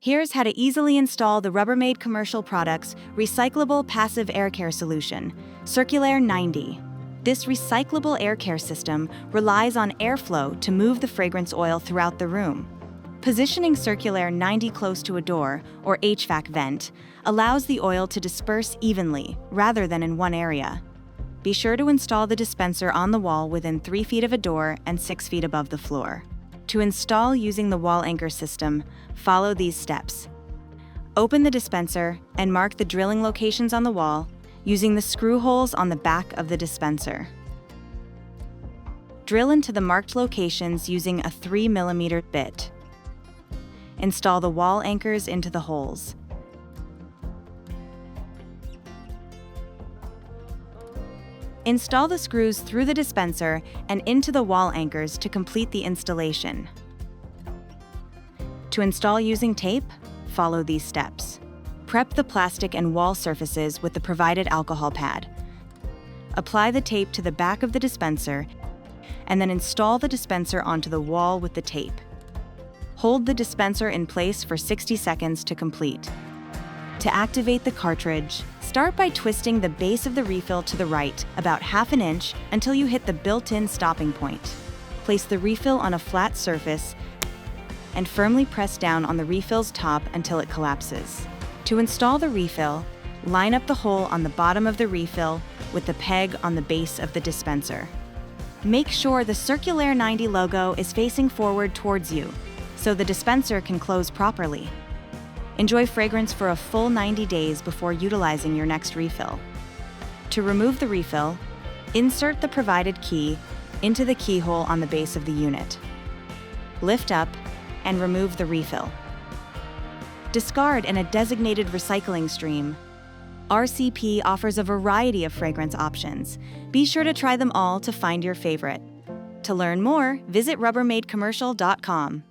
Here's how to easily install the Rubbermaid Commercial Products Recyclable Passive Air Care Solution, CirculAir 90. This recyclable air care system relies on airflow to move the fragrance oil throughout the room. Positioning CirculAir 90 close to a door, or HVAC vent, allows the oil to disperse evenly, rather than in one area. Be sure to install the dispenser on the wall within 3 feet of a door and 6 feet above the floor. To install using the wall anchor system, follow these steps. Open the dispenser and mark the drilling locations on the wall using the screw holes on the back of the dispenser. Drill into the marked locations using a 3mm bit. Install the wall anchors into the holes. Install the screws through the dispenser and into the wall anchors to complete the installation. To install using tape, follow these steps. Prep the plastic and wall surfaces with the provided alcohol pad. Apply the tape to the back of the dispenser and then install the dispenser onto the wall with the tape. Hold the dispenser in place for 60 seconds to complete. To activate the cartridge, start by twisting the base of the refill to the right about ½ inch until you hit the built-in stopping point. Place the refill on a flat surface and firmly press down on the refill's top until it collapses. To install the refill, line up the hole on the bottom of the refill with the peg on the base of the dispenser. Make sure the CirculAir 90 logo is facing forward towards you, so the dispenser can close properly. Enjoy fragrance for a full 90 days before utilizing your next refill. To remove the refill, insert the provided key into the keyhole on the base of the unit. Lift up and remove the refill. Discard in a designated recycling stream. RCP offers a variety of fragrance options. Be sure to try them all to find your favorite. To learn more, visit rubbermaidcommercial.com.